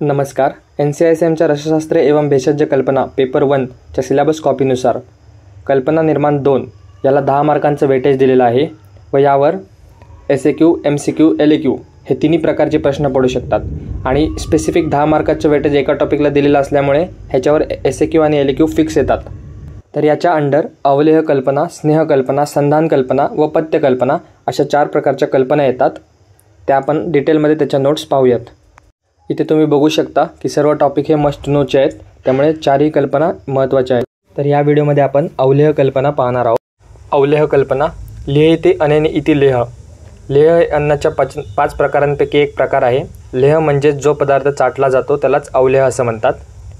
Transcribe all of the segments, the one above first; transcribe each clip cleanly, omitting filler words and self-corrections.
नमस्कार. NCISMच्या रसशास्त्र एवं भेषज कल्पना पेपर 1 च्या सिलेबस कॉपीनुसार कल्पना निर्माण 2 याला 10 मार्कांचं वेटेज दिलेलं आहे व यावर SAQ, MCQ, LAQ हे तिन्ही प्रकारचे प्रश्न पडू शकतात आणि स्पेसिफिक 10 मार्काचं वेटेज एका टॉपिकला दिलेलं असल्यामुळे ह्याच्यावर SAQ आणि LAQ फिक्स येतात. तर याच्या अंडर अवलेह कल्पना, स्नेह कल्पना, संधान कल्पना व पथ्य कल्पना अशा 4 प्रकारच्या कल्पना येतात. त्या आपण डिटेलमध्ये त्याच्या नोट्स पाहूयात. इथे तुम्ही बघू शकता की सर्व टॉपिक हे मस्ट नोचे आहेत, त्यामुळे 4ही कल्पना महत्त्वाच्या आहेत. तर या व्हिडिओमध्ये आपण अवलेह कल्पना पाहणार आहोत. अवलेह कल्पना लेह अनेन इति लेह. लेह हे अन्नाच्या 5 प्रकारांपैकी एक प्रकार आहे. लेह म्हणजे जो पदार्थ चाटला जातो त्यालाच अवलेह असं म्हणतात.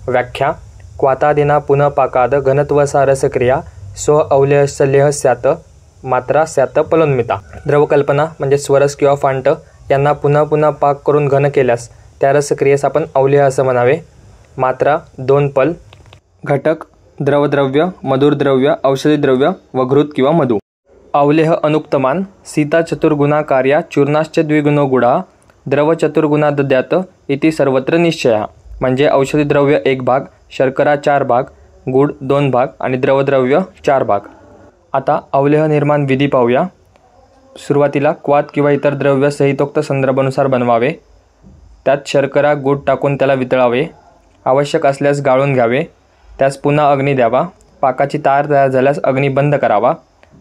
व्याख्या: क्वातादिना पुनः पाकाद घनत्वसा रसक्रिया स्व अवलेहस्य लेह स्यात मात्रा स्यात पलोन्मिता. द्रवकल्पना म्हणजे स्वरस किंवा फांट यांना पुन्हा पुन्हा पाक करून घन केल्यास त्या रसक्रियेस आपण अवलेह असं म्हणावे. मात्रा 2 पल. घटक: द्रवद्रव्य, मधुरद्रव्य, औषधी द्रव्य व घृत किंवा मधु. अवलेह अनुक्तमान सीता चतुर्गुणा कार्या चूर्णाश्च द्विगुणो गुडा द्रव चतुर्गुणा दद्यात इति सर्वत्र निश्चय. म्हणजे औषधी द्रव्य 1 भाग, शर्करा 4 भाग, गुड 2 भाग आणि द्रवद्रव्य 4 भाग. आता अवलेह निर्माण विधी पाहूया. सुरुवातीला क्वाथ किंवा इतर द्रव्य संहितोक्त संदर्भानुसार बनवावे. त्यात शर्करा, गूळ टाकून त्याला वितळावे. आवश्यक असल्यास गाळून घ्यावे. त्यास पुन्हा अग्नी द्यावा. पाकाची तार तयार झाल्यास अग्नी बंद करावा.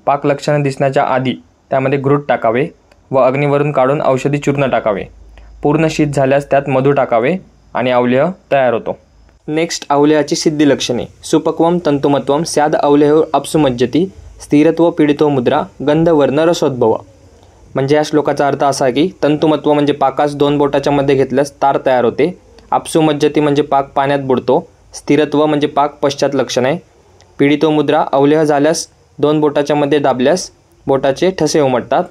पाक लक्षणं दिसण्याच्या आधी त्यामध्ये घृत टाकावे व अग्नीवरून काढून औषधी चूर्ण टाकावे. पूर्ण शीत झाल्यास त्यात मधु टाकावे आणि अवलेह तयार होतो. नेक्स्ट, अवलेहाची सिद्धी लक्षणे. सुपक्वम तंतुमत्वम स्याद अवलेह अपसुमज्जती स्थिरत्व पीडितो मुद्रा गंधवर्ण रसोद्भव. म्हणजे या श्लोकाचा अर्थ असा आहे की तंतुमत्व म्हणजे पाकास 2 बोटाच्या मध्ये घेतल्यास तार तयार होते. अपसुमज्जती म्हणजे पाक पाण्यात बुडतो. स्थिरत्व म्हणजे पाक पश्चात लक्षण आहे. पीडितो मुद्रा अवलेह झाल्यास 2 बोटाच्या मध्ये दाबल्यास बोटाचे ठसे उमटतात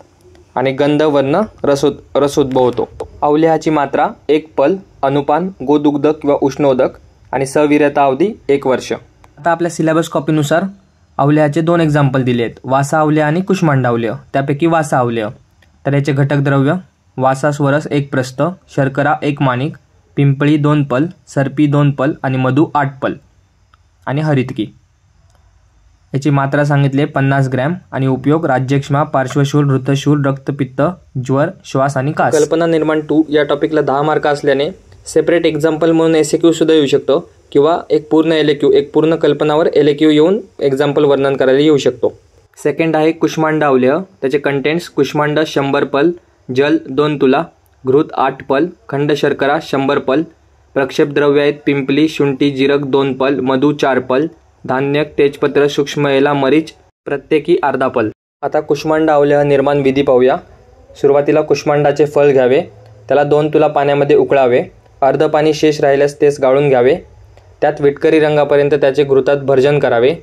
आणि गंधवर्ण रसोद्भव होतो. अवलेहाची मात्रा 1 पल, अनुपान, गोदुग्ध किंवा उष्णोदक आणि सवीर्यता अवधी 1 वर्ष. आता आपल्या सिलेबस कॉपीनुसार अवलेहाचे 2 एक्झाम्पल दिले आहेत, वासा अवलेह आणि कुष्मांडा अवलेह. त्यापैकी वासा अवलेह. तर याचे घटक द्रव्य: वासा स्वरस 1 प्रस्थ, शर्करा 1 माणिक, पिंपळी 2 पल, सर्पी 2 पल आणि मधु 8 पल आणि हरितकी. याची मात्रा सांगितले 50 ग्रॅम आणि उपयोग: राज्यक्षमा, पार्श्वशूल, ऋतशूल, रक्तपित्त, ज्वर, श्वास आणि कास. कल्पना निर्माण 2 या टॉपिकला 10 मार्क असल्याने सेपरेट एक्झाम्पल म्हणून SAQ सुद्धा येऊ शकतो किंवा एक पूर्ण LAQ, एक पूर्ण कल्पनावर LAQ येऊन एक्झाम्पल वर्णन करायला येऊ शकतो. सेकंड आहे कुष्मांडा अवलेह. त्याचे कंटेंट्स: कुष्मांड 100 पल, जल 2 तुला, घृत 8 पल, खंड शर्करा 100 पल, प्रक्षेप द्रव्य आहेत पिंपली, शुंठी, जिरक 2 पल, मधु 4 पल, धान्य, तेजपत्र, सूक्ष्म एला, मरीच प्रत्येकी अर्धा पल. आता कुष्मांडा अवलेह निर्माण विधी पाहूया. सुरुवातीला कुष्मांडाचे फळ घ्यावे. त्याला 2 तुला पाण्यामध्ये उकळावे. अर्ध पाणी शेष राहिल्यास तेच गाळून घ्यावे. त्यात विटकरी रंगापर्यंत त्याचे घृतात भर्जन करावे.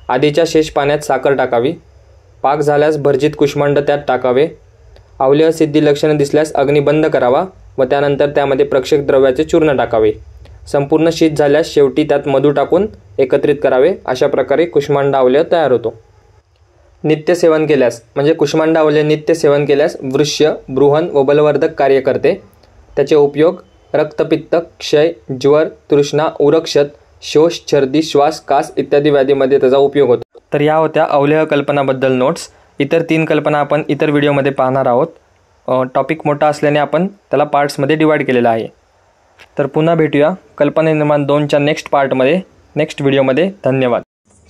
आधीच्या शेष पाण्यात साखर टाकावी. पाक झाल्यास भर्जित कुष्मांड त्यात टाकावे. अवलेह सिद्धी लक्षणे दिसल्यास अग्नी बंद करावा व त्यानंतर त्यामध्ये प्रक्षेप द्रव्याचे चूर्ण टाकावे. संपूर्ण शीत झाल्यास शेवटी त्यात मधु टाकून एकत्रित करावे. अशा प्रकारे कुष्मांडा अवलेह तयार होतो. नित्य सेवन केल्यास म्हणजे कुष्मांडा अवलेह नित्य सेवन केल्यास वृष्य, बृहन व बलवर्धक कार्य करते. त्याचे उपयोग: रक्तपित्त, क्षय, ज्वर, तृष्णा, उरक्षत, शोष, छर्दी, श्वास, कास इत्यादी व्याधीमध्ये त्याचा उपयोग होतो. तर या होत्या अवलेह कल्पनाबद्दल नोट्स. इतर 3 कल्पना आपण इतर व्हिडिओमध्ये पाहणार आहोत. टॉपिक मोठा असल्याने आपण त्याला पार्ट्समध्ये डिवाइड केलेला आहे. तर पुन्हा भेटूया कल्पना निर्माण 2च्या नेक्स्ट पार्टमध्ये, नेक्स्ट व्हिडिओमध्ये. धन्यवाद.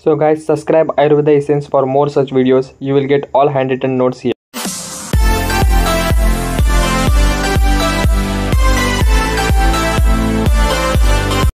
So guys, subscribe Ayurveda Essence for more such videos. You will get all handwritten notes here.